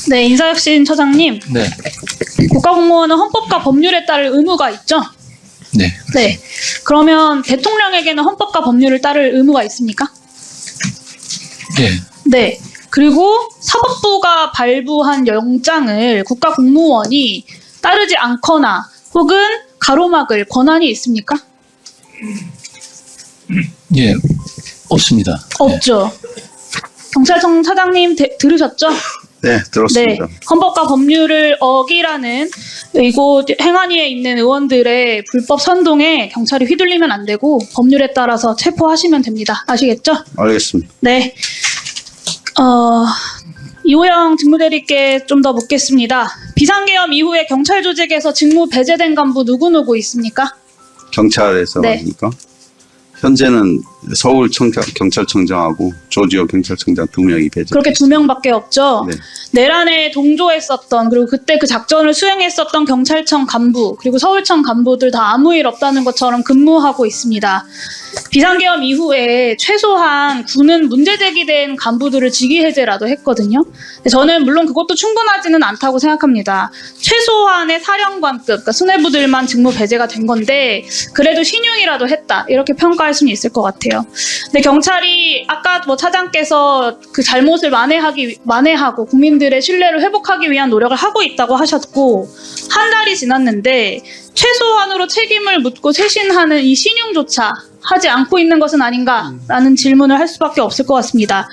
네, 인사혁신 처장님. 네. 국가공무원은 헌법과 법률에 따를 의무가 있죠? 네. 네. 그러면 대통령에게는 헌법과 법률을 따를 의무가 있습니까? 예. 네. 그리고 사법부가 발부한 영장을 국가공무원이 따르지 않거나 혹은 가로막을 권한이 있습니까? 예. 없습니다. 없죠. 경찰청 차장님 들으셨죠? 네, 들었습니다. 네, 헌법과 법률을 어기라는 이곳 행안위에 있는 의원들의 불법 선동에 경찰이 휘둘리면 안 되고 법률에 따라서 체포하시면 됩니다. 아시겠죠? 알겠습니다. 네. 이호영 직무대리께 좀 더 묻겠습니다. 비상계엄 이후에 경찰 조직에서 직무 배제된 간부 누구 있습니까? 경찰에서 네. 합니까? 현재는 서울 경찰청장하고 조지호 경찰청장 2명이 배제. 그렇게 2명밖에 없죠. 네. 내란에 동조했었던 그리고 그때 그 작전을 수행했었던 경찰청 간부 그리고 서울청 간부들 다 아무 일 없다는 것처럼 근무하고 있습니다. 비상계엄 이후에 최소한 군은 문제 제기된 간부들을 직위해제라도 했거든요. 근데 저는 물론 그것도 충분하지는 않다고 생각합니다. 최소한의 사령관급, 그러니까 수뇌부들만 직무 배제가 된 건데 그래도 신용이라도 했다 이렇게 평가할 수는 있을 것 같아요. 근데 경찰이 아까 뭐 차장께서 그 잘못을 만회하고 국민들의 신뢰를 회복하기 위한 노력을 하고 있다고 하셨고 한 달이 지났는데 최소한으로 책임을 묻고 쇄신하는 이 신용조차 하지 않고 있는 것은 아닌가라는 질문을 할 수밖에 없을 것 같습니다.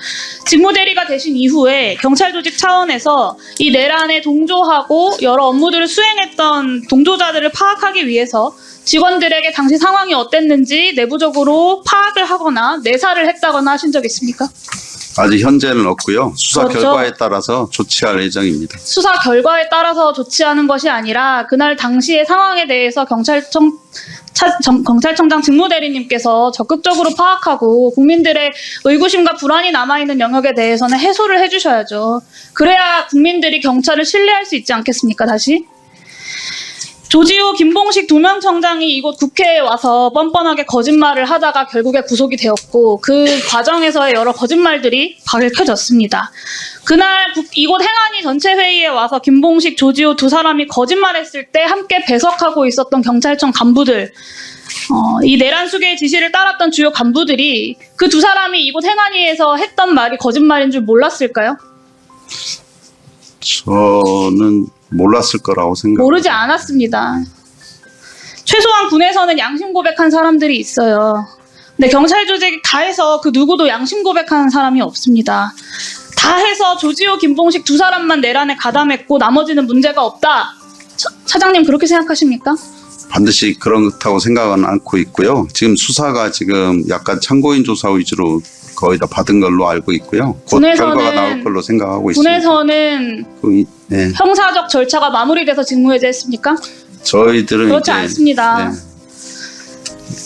직무대리가 되신 이후에 경찰 조직 차원에서 이 내란에 동조하고 여러 업무들을 수행했던 동조자들을 파악하기 위해서 직원들에게 당시 상황이 어땠는지 내부적으로 파악을 하거나 내사를 했다거나 하신 적 있습니까? 아직 현재는 없고요. 수사 그렇죠. 결과에 따라서 조치할 예정입니다. 수사 결과에 따라서 조치하는 것이 아니라 그날 당시의 상황에 대해서 경찰청장 직무대리님께서 적극적으로 파악하고 국민들의 의구심과 불안이 남아있는 영역에 대해서는 해소를 해주셔야죠. 그래야 국민들이 경찰을 신뢰할 수 있지 않겠습니까, 다시? 조지호, 김봉식 2명 청장이 이곳 국회에 와서 뻔뻔하게 거짓말을 하다가 결국에 구속이 되었고 그 과정에서의 여러 거짓말들이 밝혀졌습니다. 그날 이곳 행안위 전체 회의에 와서 김봉식, 조지호 2사람이 거짓말했을 때 함께 배석하고 있었던 경찰청 간부들 이 내란 수계의 지시를 따랐던 주요 간부들이 그 2사람이 이곳 행안위에서 했던 말이 거짓말인 줄 몰랐을까요? 저는 몰랐을 거라고 생각합니다. 모르지 않았습니다. 최소한 군에서는 양심 고백한 사람들이 있어요. 근데 경찰 조직이 다 해서 그 누구도 양심 고백하는 사람이 없습니다. 다 해서 조지호, 김봉식 2사람만 내란에 가담했고 나머지는 문제가 없다. 차장님 그렇게 생각하십니까? 반드시 그렇다고 생각은 않고 있고요. 지금 수사가 지금 약간 참고인 조사 위주로 거의 다 받은 걸로 알고 있고요. 곧 결과가 나올 걸로 생각하고 있습니다. 군에서는 네. 형사적 절차가 마무리돼서 직무해제했습니까? 저희들은 그렇지 이제, 않습니다. 네.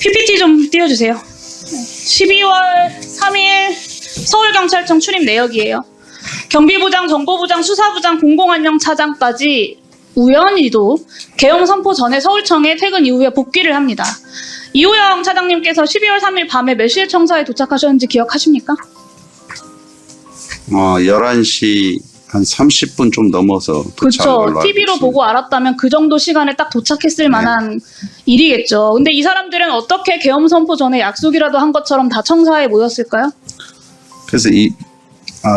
PPT 좀 띄워주세요. 12월 3일 서울경찰청 출입 내역이에요. 경비부장, 정보부장, 수사부장, 공공안녕차장까지 우연히도 계엄 선포 전에 서울청에 퇴근 이후에 복귀를 합니다. 이호영 차장님께서 12월 3일 밤에 몇 시에 청사에 도착하셨는지 기억하십니까? 11시 한 30분 좀 넘어서 도착한 그렇죠. 걸로 알고 TV로 있습니다. 보고 알았다면 그 정도 시간에 딱 도착했을 만한 일이겠죠. 근데 이 사람들은 어떻게 계엄 선포 전에 약속이라도 한 것처럼 다 청사에 모였을까요? 그래서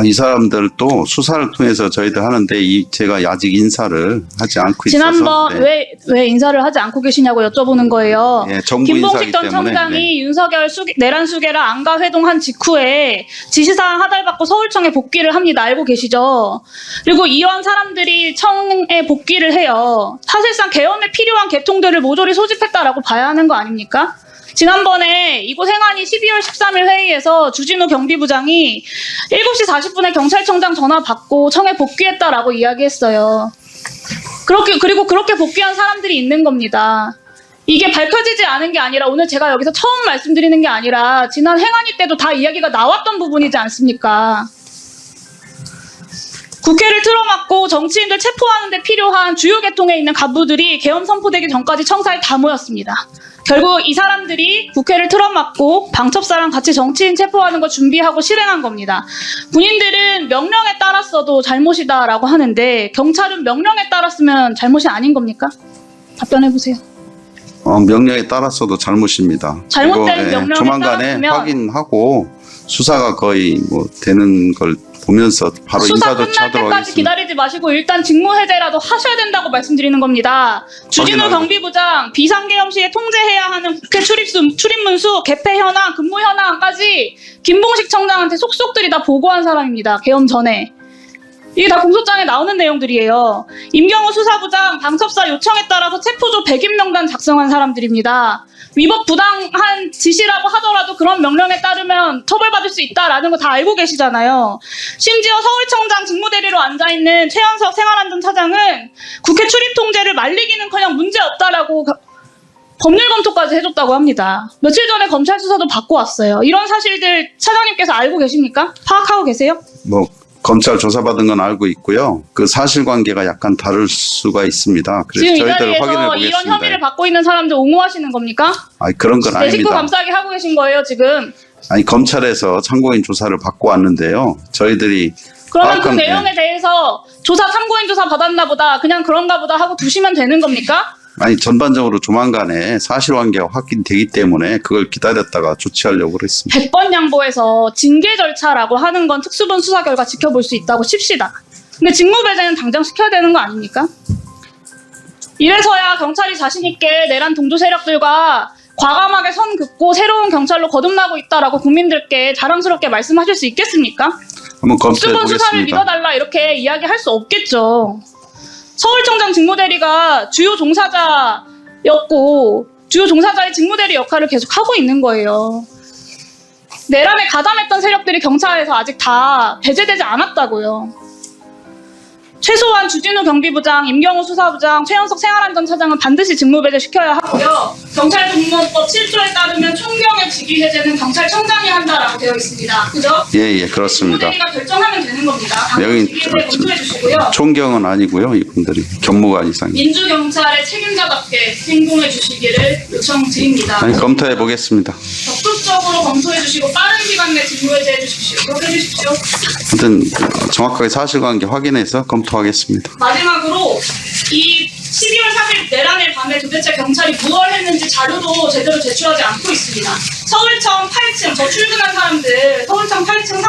이 사람들도 수사를 통해서 저희들 하는데 제가 아직 인사를 하지 않고 있어서 지난번 왜 인사를 하지 않고 계시냐고 여쭤보는 거예요. 네, 정부 김봉식 인사이기 전 때문에, 청장이 윤석열 내란 수계라 안가 회동한 직후에 지시사항 하달받고 서울청에 복귀를 합니다. 알고 계시죠? 그리고 이런 사람들이 청에 복귀를 해요. 사실상 계엄에 필요한 계통들을 모조리 소집했다라고 봐야 하는 거 아닙니까? 지난번에 이곳 행안위 12월 13일 회의에서 주진우 경비부장이 7시 40분에 경찰청장 전화 받고 청에 복귀했다라고 이야기했어요. 그리고 그렇게 복귀한 사람들이 있는 겁니다. 이게 밝혀지지 않은 게 아니라 오늘 제가 여기서 처음 말씀드리는 게 아니라 지난 행안위 때도 다 이야기가 나왔던 부분이지 않습니까? 국회를 틀어막고 정치인들 체포하는 데 필요한 주요 계통에 있는 간부들이 계엄 선포되기 전까지 청사에 다 모였습니다. 결국 이 사람들이 국회를 틀어막고 방첩사랑 같이 정치인 체포하는 거 준비하고 실행한 겁니다. 군인들은 명령에 따랐어도 잘못이다라고 하는데 경찰은 명령에 따랐으면 잘못이 아닌 겁니까? 답변해보세요. 명령에 따랐어도 잘못입니다. 잘못된 그리고, 명령에 조만간에 따랐으면 확인하고 수사가 거의 뭐 되는 걸 보면서 바로 수사 인사조치 끝날 하도록 때까지 하겠습니다. 기다리지 마시고 일단 직무해제라도 하셔야 된다고 말씀드리는 겁니다. 주진우 확인하고. 경비부장 비상계엄 시에 통제해야 하는 국회 출입문수, 개폐 현황, 근무 현황까지 김봉식 청장한테 속속들이 다 보고한 사람입니다. 계엄 전에. 이게 다 공소장에 나오는 내용들이에요. 임경호 수사부장 방첩사 요청에 따라서 체포조 100인 명단 작성한 사람들입니다. 위법 부당한 지시라고 하더라도 그런 명령에 따르면 처벌받을 수 있다라는 거 다 알고 계시잖아요. 심지어 서울청장 직무대리로 앉아있는 최현석 생활안전차장은 국회 출입 통제를 말리기는커녕 문제없다라고 법률 검토까지 해줬다고 합니다. 며칠 전에 검찰 수사도 받고 왔어요. 이런 사실들 차장님께서 알고 계십니까? 파악하고 계세요? 뭐 검찰 조사받은 건 알고 있고요. 그 사실관계가 약간 다를 수가 있습니다. 그래서 지금 이 저희들 자리에서 확인해 이런 보겠습니다. 혐의를 받고 있는 사람들 옹호하시는 겁니까? 그런 건 내 식구 아닙니다. 감싸기 하고 계신 거예요, 지금. 검찰에서 참고인 조사를 받고 왔는데요. 저희들이 그러면 그 파악한- 내용에 대해서 참고인 조사 받았나 보다, 그냥 그런가 보다 하고 두시면 되는 겁니까? 전반적으로 조만간에 사실관계가 확인되기 때문에 그걸 기다렸다가 조치하려고 그랬습니다. 100번 양보해서 징계 절차라고 하는 건 특수본 수사 결과 지켜볼 수 있다고 칩시다. 근데 직무배제는 당장 시켜야 되는 거 아닙니까? 이래서야 경찰이 자신 있게 내란 동조 세력들과 과감하게 선 긋고 새로운 경찰로 거듭나고 있다라고 국민들께 자랑스럽게 말씀하실 수 있겠습니까? 한번 검토해 특수본 수사를 보겠습니다. 믿어달라 이렇게 이야기할 수 없겠죠. 서울청장 직무대리가 주요 종사자였고 주요 종사자의 직무대리 역할을 계속 하고 있는 거예요. 내란에 가담했던 세력들이 경찰에서 아직 다 배제되지 않았다고요. 최소한 주진우 경비부장, 임경호 수사부장, 최현석 생활안전차장은 반드시 직무배제 시켜야 하고요. 경찰공무원법 7조에 따르면 총경의 직위 해제는 경찰청장이 한다라고 되어 있습니다. 그죠? 예, 그렇습니다. 직무대리가 결정하면 되는 겁니다. 당연히 여기 직위 해제 검토해 주시고요. 총경은 아니고요. 이분들이 경무관 이상. 민주경찰의 책임자답게 행동해 주시기를 요청드립니다. 검토해 보겠습니다. 적극적으로 검토해 주시고 빠른 기간 내 직무해제해 주십시오. 그렇게 해주십시오. 아무튼 정확하게 사실관계 확인해서 검토하겠습니다. 마지막으로 이 12월 3일 내란의 밤에 도대체 경찰이 무엇을 했는지 자료도 제대로 제출하지 않고 있습니다. 서울청 8층, 저 출근한 사람들 서울청 8층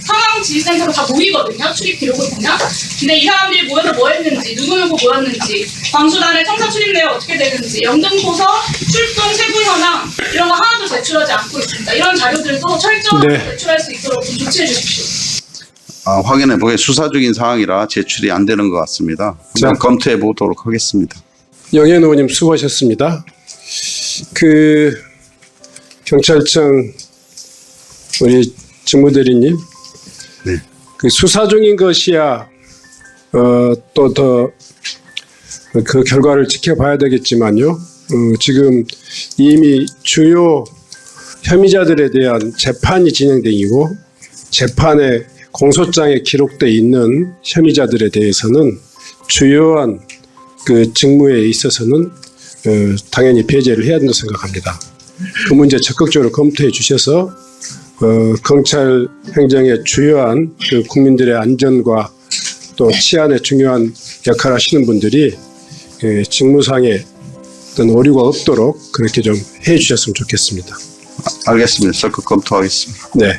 상황지휘센터로 다 모이거든요. 출입 기록을 보면. 근데 이 사람들이 모여서 뭐 했는지, 누구누구 모였는지, 광수단의 청사 출입 내역 어떻게 되는지, 영등포서 출동 세부 현황 이런 거 하나도 제출하지 않고 있습니다. 이런 자료들도 철저하게 제출할 수 있도록 좀 조치해 주십시오. 확인해 보게 수사 중인 상황이라 제출이 안 되는 것 같습니다. 자. 검토해 보도록 하겠습니다. 영현 의원님 수고하셨습니다. 경찰청 우리 직무대리님, 네. 수사 중인 것이야 또 더 그 결과를 지켜봐야 되겠지만요. 지금 이미 주요 혐의자들에 대한 재판이 진행되고 재판에 공소장에 기록돼 있는 혐의자들에 대해서는 주요한 그 직무에 있어서는 당연히 배제를 해야 된다고 생각합니다. 그 문제 적극적으로 검토해 주셔서 경찰 행정의 주요한 그 국민들의 안전과 또 치안에 중요한 역할을 하시는 분들이 직무상에 어떤 오류가 없도록 그렇게 좀 해 주셨으면 좋겠습니다. 알겠습니다. 적극 검토하겠습니다. 네.